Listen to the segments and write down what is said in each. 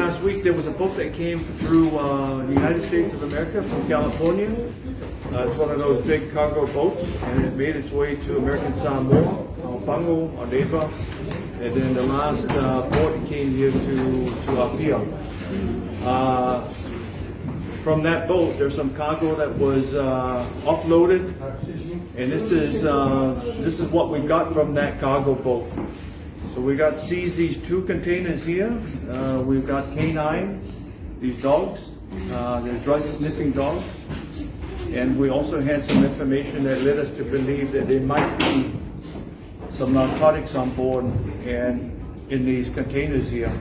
last week there was a boat that came through the United States of Amerika from California. It's one of those big cargo boats, and it made its way to American Samoa, Pango, our neighbor. And then the last port came here to Taofia. From that boat, there's some cargo that was offloaded, and this is what we got from that cargo boat. So we got seized these 2 containers here. We've got canines, these dogs, they're drug sniffing dogs, and we also had some information that led us to believe that there might be some narcotics on board and in these containers here.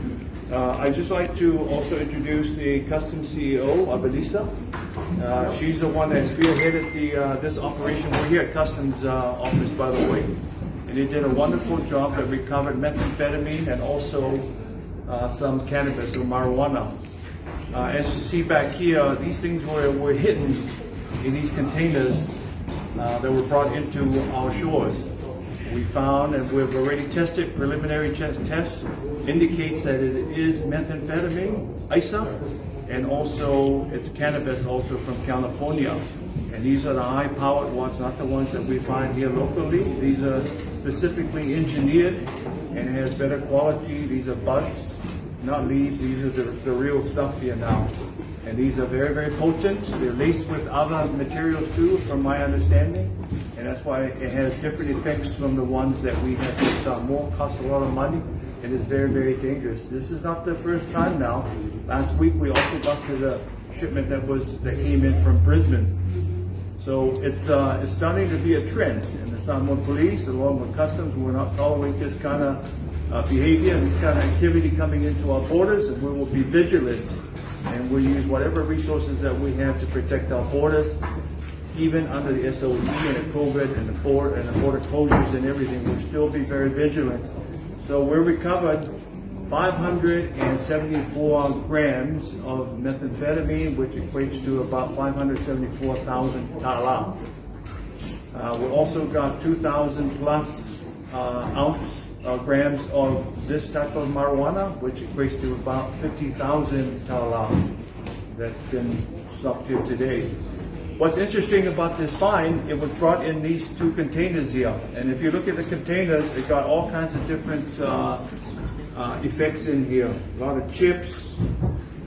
I'd just like to also introduce the Customs CEO, Aisa. She's the one that spearheaded this operation. We're here at Customs office, by the way. And they did a wonderful job that recovered methamphetamine and also some cannabis or marijuana. As you see back here, these things were hidden in these containers that were brought into our shores. We found, and we've already tested, preliminary tests indicates that it is methamphetamine, Aisa, and also it's cannabis also from California. And these are the high-powered ones, not the ones that we find here locally. These are specifically engineered and it has better quality. These are buds, not leaves. These are the real stuff here now. And these are very, very potent. They're laced with other materials too, from my understanding. And that's why it has different effects from the ones that we have in Samoa. Costs a lot of money and is very, very dangerous. This is not the first time now. Last week we also busted a shipment that came in from Brisbane. So it's starting to be a trend. And the Samoa police, along with customs, we're not tolerate this kind of behavior and this kind of activity coming into our borders, and we will be vigilant. And we'll use whatever resources that we have to protect our borders, even under the SOE and the COVID and the border closures and everything. We'll still be very vigilant. So we recovered 574 grams of methamphetamine, which equates to about 574,000 tala. We also got 2,000 plus grams of this type of marijuana, which equates to about 50,000 tala that's been stopped here today. What's interesting about this find, it was brought in these 2 containers here. And if you look at the containers, it got all kinds of different effects in here. A lot of chips.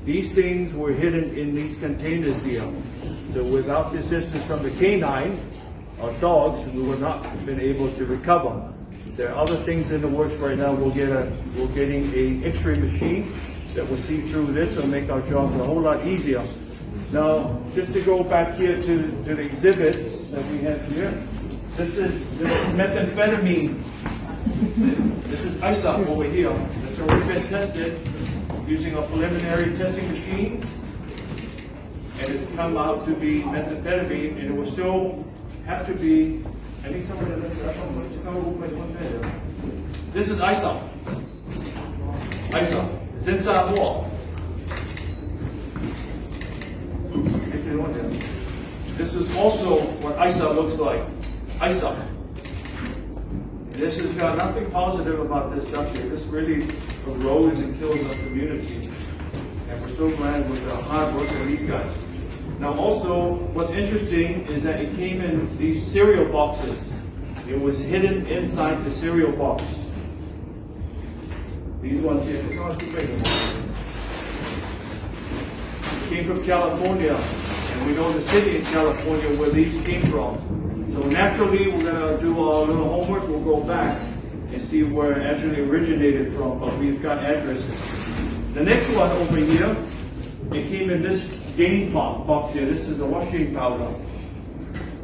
These things were hidden in these containers here. So without the assistance from the canine or dogs, we would not have been able to recover. There are other things in the works right now. We're getting a X-ray machine that will see through this and make our jobs a whole lot easier. Now, just to go back here to the exhibits that we have here, this is methamphetamine. This is Aisa over here. That's already been tested using a preliminary testing machine, and it's come out to be methamphetamine, and it will still have to be. I think someone that left that one. This is Aisa. Aisa. It's in Samoa. This is also what Aisa looks like. Aisa. And this has got nothing positive about this stuff here. This really erodes and kills our community. And we're so glad with the hard work of these guys. Now also, what's interesting is that it came in these cereal boxes. It was hidden inside the cereal box. These ones here, it came from California. And we know the city in California where these came from. So naturally, we're going to do our little homework. We'll go back and see where it actually originated from, but we've got addresses. The next one over here, it came in this game box here. This is a washing powder.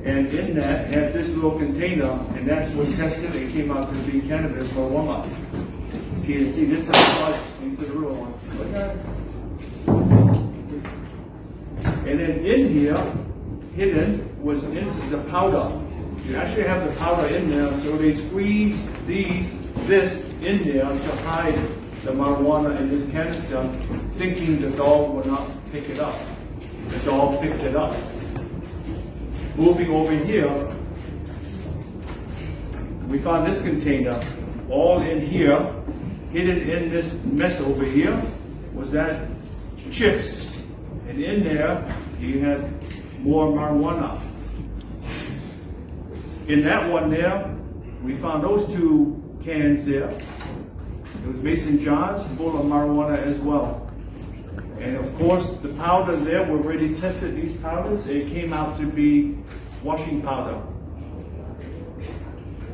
And in that, it had this little container, and that's what tested. It came out to be cannabis marijuana. You can see this is these are the real ones. Look at it. And then in here, hidden, was the powder. You actually have the powder in there, so they squeeze this in there to hide the marijuana in this canister, thinking the dog will not pick it up. The dog picked it up. Moving over here, we found this container, all in here, hidden in this mess over here. was that chips. And in there, you had more marijuana. In that one there, we found those 2 cans there. It was mason jars full of marijuana as well. And of course, the powder there, we already tested these powders. It came out to be washing powder.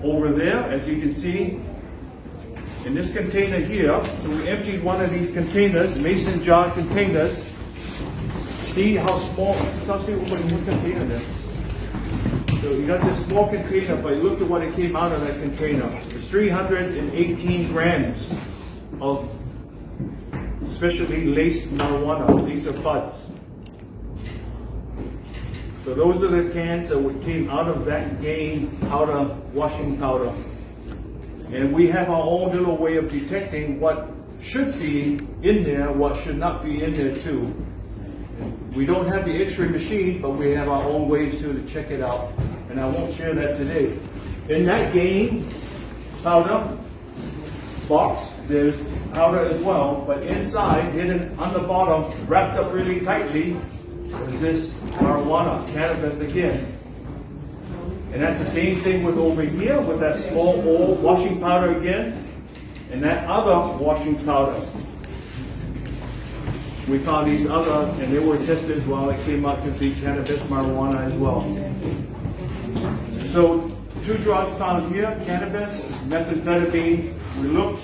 Over there, as you can see, in this container here, so we emptied one of these containers, mason jar containers. See how small, container there. So you got this small container, but look at what it came out of that container. It's 318 grams of specially laced marijuana. These are buds. So those are the cans that came out of that gain powder, washing powder. And we have our own little way of detecting what should be in there, what should not be in there too. We don't have the X-ray machine, but we have our own ways to check it out. And I won't share that today. In that gain powder box, there's powder as well, but inside, hidden on the bottom, wrapped up really tightly, is this marijuana, cannabis again. And that's the same thing with over here, with that small old washing powder again, and that other washing powder. We found these other, and they were tested as well. It came out to be cannabis, marijuana as well. So 2 drugs found here, cannabis, methamphetamine. We looked,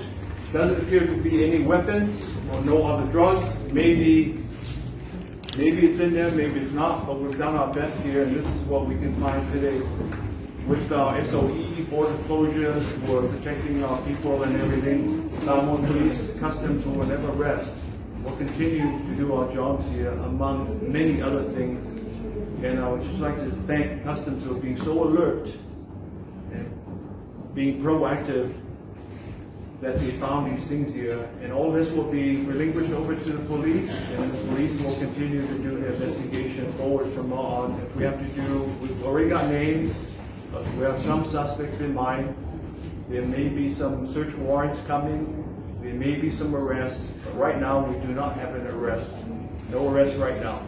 doesn't appear to be any weapons or no other drugs. Maybe it's in there, maybe it's not, but we've done our best here, and this is what we can find today. With SOE, border closures, we're protecting our people and everything. Samoa police, customs will never rest. We'll continue to do our jobs here, among many other things. And I would just like to thank Customs for being so alert and being proactive that they found these things here. And all this will be relinquished over to the police, and the police will continue to do their investigation forward from now on. If we have to do, we've already got names, we have some suspects in mind. There may be some search warrants coming. There may be some arrests, but right now we do not have an arrest. No arrest right now.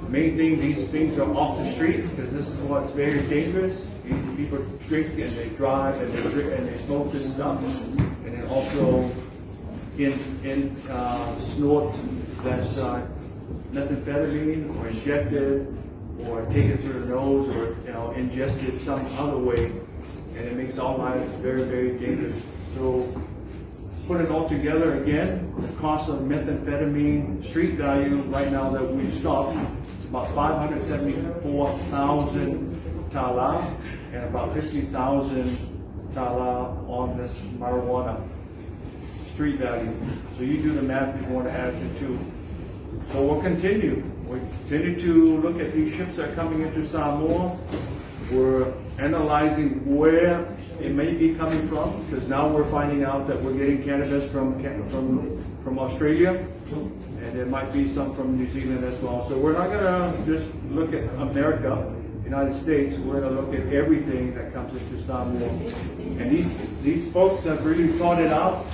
The main thing, these things are off the street, because this is what's very dangerous. These people drink and they drive and they drink and they smoke this stuff, and then also snort that's methamphetamine or injected or taken through the nose or ingested some other way, and it makes our lives very, very dangerous. So put it all together again, the cost of methamphetamine street value right now that we've stopped, it's about 574,000 tala and about 50,000 tala on this marijuana street value. So you do the math if you want to add the 2. So we'll continue. We continue to look at these ships that are coming into Samoa. We're analyzing where it may be coming from, because now we're finding out that we're getting cannabis from Australia, and there might be some from New Zealand as well. So we're not going to just look at America, United States. We're going to look at everything that comes into Samoa. And these folks have really thought it out.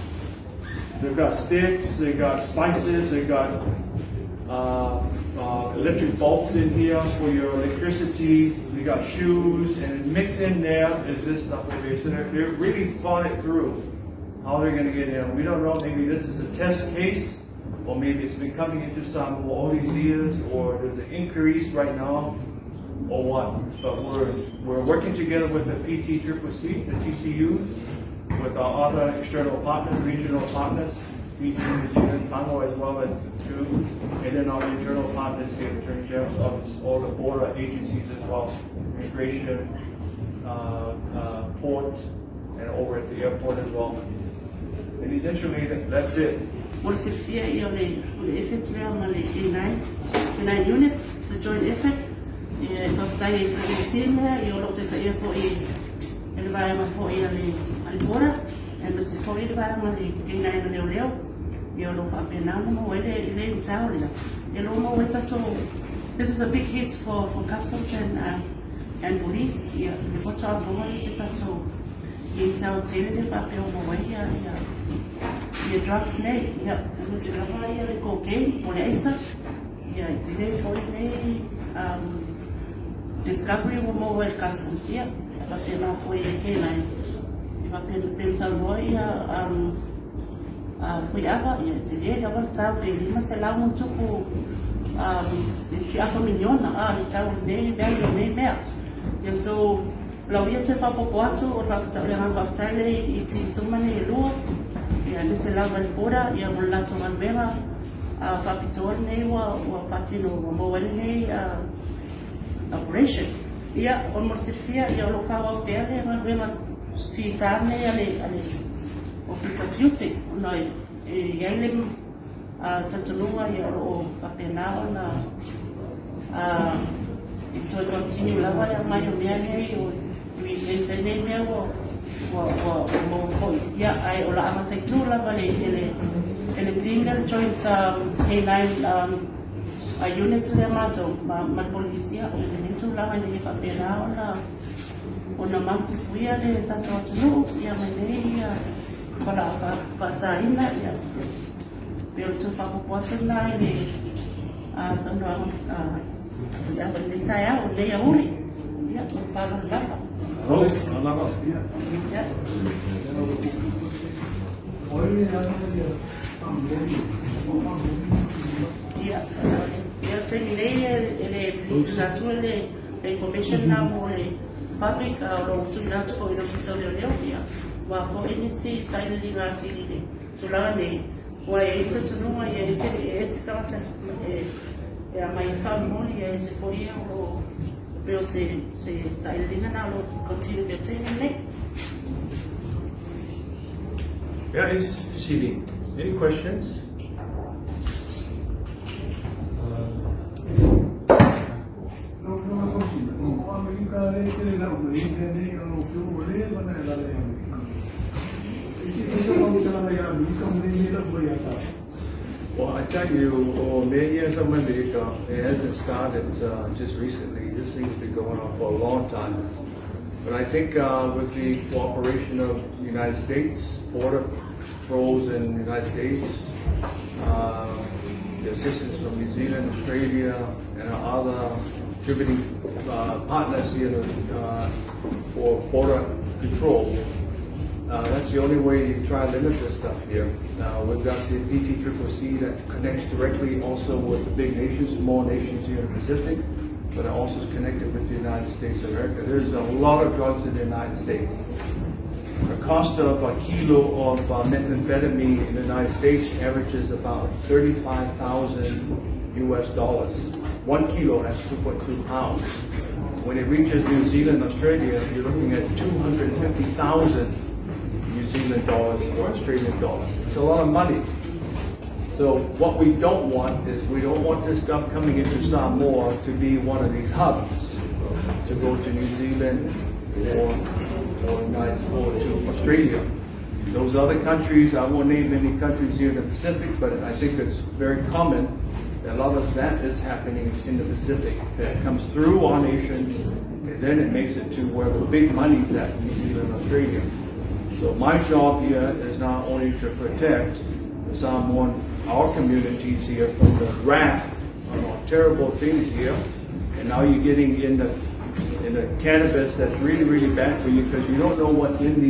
They've got sticks, they've got spices, they've got electric bulbs in here for your electricity. We got shoes, and mixed in there is this stuff over here. So they're really thought it through how they're going to get in. We don't know. Maybe this is a test case, or maybe it's been coming into Samoa all these years, or there's an increase right now, or what. But we're working together with the PTCCC, the TCUs, with our other external partners, regional partners. New Zealand, Samoa, as well as the 2, and then our internal partners here, the Attorney General's Office, all the border agencies as well, immigration, port, and over at the airport as well. And essentially, that's it. What's the fear if it's real money in units, the joint effort? If I've taken for the team, you'll look at the airport, environment for the border, and Mr. For the environment, in Leoleo. This is a big hit for customs and police. Drugs, cocaine, o le Aisa. Ia te le foi nei discovery o mo el customs ia. Fa pena foi e ke nai. Fa pena pensa moi foi ava ia te le ia wa tau ke lima se la mo tuku si afa miliona ni tau nei nei mea. Ia so lau ia te whapopo atu o whaftaile i ti sumane e lua. Ia nese lava ni kora, ia mo lato manbera whapitoa nei wa whatino wa mawari nei operation. Ia on mo sifia ia lo whawa o teare manbera fitar nei ale officer duty. Noi ia ilem tatunua ia o papenao na i toi continue lava ia mai o mea nei o we say name there wa foi ya ai ola amatai tu la vale ele tinga joint K9 unit le mato ma polisia o le tu la ni fa pena ona ma kuia de santo tunu ya mai ya para fa sa ina ya pero tu fa po na ni santo ya ben taya o de ya uri ya tu fa la Oh, nalama. ya the information now more public or to not for in officer Leoleo wa for any see silently ngati so la ne wa ito to no ya ese tata ya my family ya ese for you pero se silently na lo continue getting ne. Yeah, it's Savali. Any questions? Well, I tell you, many years of Amerika, it hasn't started just recently. This thing's been going on for a long time. But I think with the cooperation of the United States, border patrols in the United States, the assistance from New Zealand, Australia, and our other contributing partners here for border control, that's the only way you try to limit this stuff here. We've got the PTCCC that connects directly also with the big nations, small nations here in the Pacific, but it also is connected with the United States of America. There's a lot of drugs in the United States. The cost of a kilo of methamphetamine in the United States averages about $35,000 US. 1 kilo has 2.2 pounds. When it reaches New Zealand, Australia, you're looking at 250,000 New Zealand dollars or Australian dollars. It's a lot of money. So what we don't want is we don't want this stuff coming into Samoa to be one of these hubs to go to New Zealand or to Australia. Those other countries, I won't name any countries here in the Pacific, but I think it's very common that a lot of that is happening in the Pacific. It comes through our nation, and then it makes it to where the big money's at, New Zealand, Australia. So my job here is not only to protect the Samoan, our communities here from the wrath of all terrible things here, and now you're getting in the cannabis that's really, really bad for you because you don't know what's in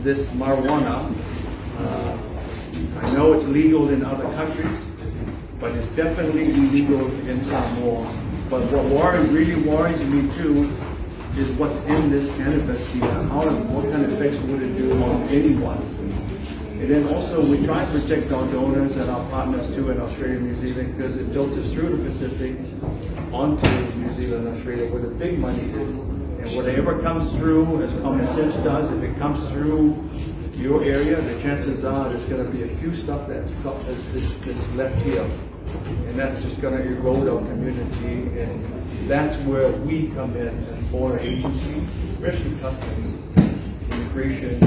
this marijuana. I know it's legal in other countries, but it's definitely illegal in Samoa. But what really worries me too is what's in this cannabis here. What kind of effects would it do on anyone? And then also we try to protect our donors and our partners too in Australia and New Zealand because it filters through the Pacific onto New Zealand and Australia where the big money is. And whatever comes through, as common sense does, if it comes through your area, the chances are there's going to be a few stuff that's left here. And that's just going to erode our community. And that's where we come in as border agency, especially customs, immigration,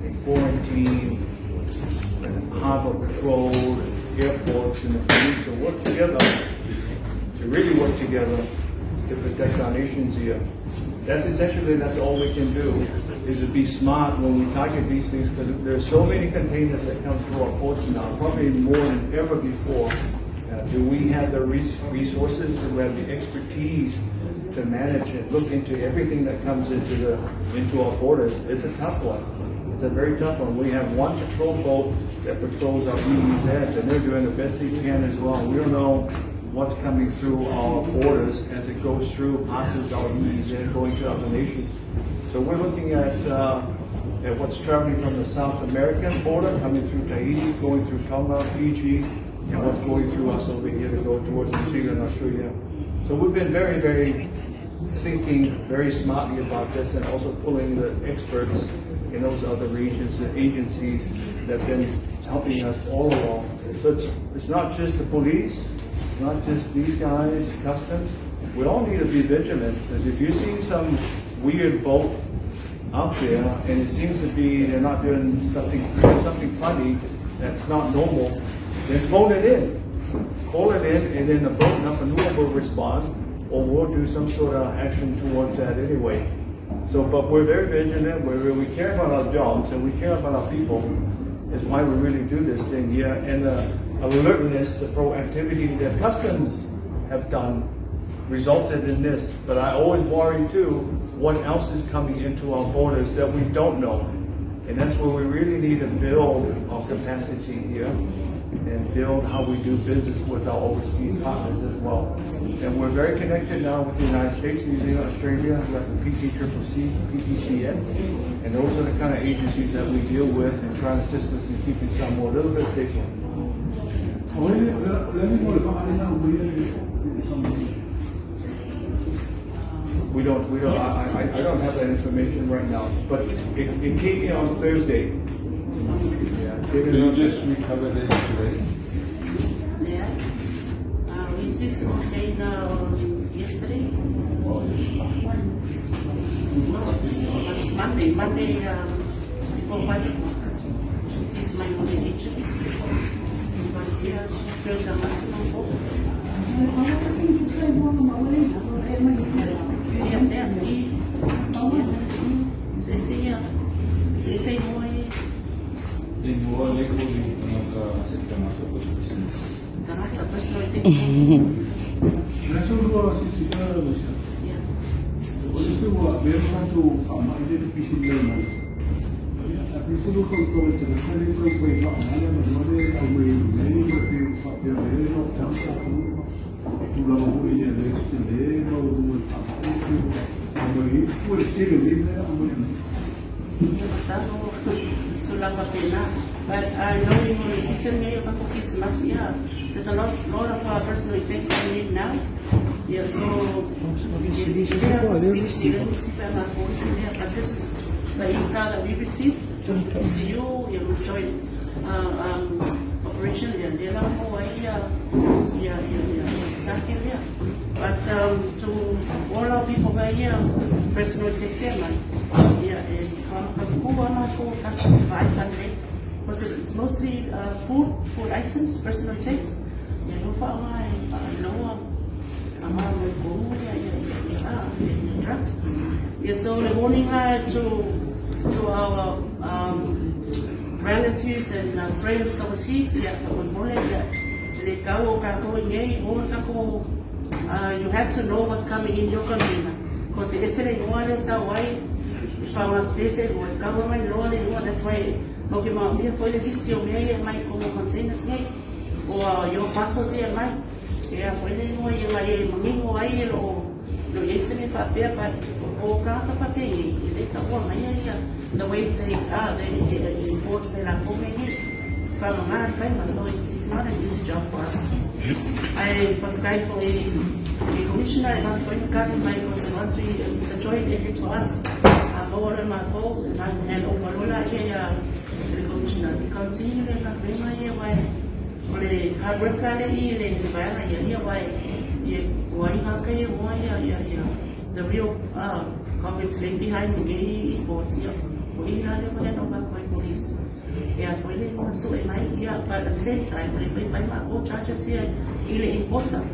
and quarantine, and harbor patrol, and airports, and the police to work together, to really work together to protect our nations here. That's all we can do, is to be smart when we target these things, because there's so many containers that come through our ports now, probably more than ever before. Do we have the resources, do we have the expertise to manage and look into everything that comes into our borders? It's a tough one. It's a very tough one. We have one patrol boat that patrols our EEZs, and they're doing the best they can as well. We don't know what's coming through our borders as it goes through, passes our EEZ, going to other nations. So we're looking at what's traveling from the South American border, coming through Tahiti, going through Tonga, Fiji, and what's going through us over here to go towards New Zealand, Australia. So we've been very, very thinking very smartly about this, and also pulling the experts in those other regions, the agencies that have been helping us all along. So it's not just the police, not just these guys, customs. We all need to be vigilant, because if you see some weird boat out there and it seems to be they're not doing something funny that's not normal, then phone it in, call it in, and then the boat Napanua will respond, or we'll do some sort of action towards that anyway. So, but we're very vigilant. We care about our jobs and we care about our people. Is why we really do this thing here, and alertness, the proactivity that customs have done resulted in this. But I always worry too, what else is coming into our borders that we don't know, and that's where we really need to build our capacity here and build how we do business with our overseas partners as well. And we're very connected now with the United States, New Zealand, Australia. We've got the PTCCC, PTCS, and those are the kind of agencies that we deal with and try to assist us in keeping Samoa a little bit safer. We don't, I don't have that information right now, but it came in on Thursday. Did you just recover this today? Yeah. We seized the container yesterday. Monday before 5 o'clock. Seized my money in Egypt. But here, filled the money boat. But I know in the season here, there's a lot of personal effects coming in now. Yeah, so but this is the intel that we received from TCU, joint operation, but to all our people here, personal effects here, customs 500. It's mostly food items, personal effects. Drugs. Yeah, so the warning to our relatives and friends overseas. You have to know what's coming in your container, because yesterday was why if I was saying what government law that's why okay, here for the issue here my containers here or your parcels here my yeah for the no you like mangingo ai lo yesterday for paper but o ka papi they ka wa mai the way they the imports they are coming in from a famous, so it's not an easy job for us. I for the guy for the commissioner, I have for his garden because once it's a joint effort to us. I'm over my goal and overall here the commissioner. We continue to have my way for the hard work and the environment here why the real comments left behind the gay imports here. We had by police. Yeah, for the so it might but at the same time, if we find my own charges here, really important.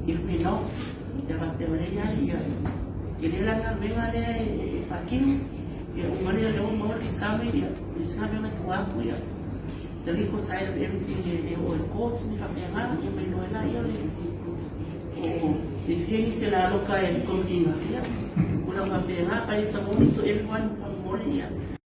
If we know, ya whakateware ia ke le langa menga le whakiu ia umari a leo maua discovery ia discovery mai tuaku ia the legal side of everything e o e court ni whapenga ia mai loela ia le o e whiengi se la loka e konsinga ia ula whapenga kai it's a warning to everyone faamomoli ia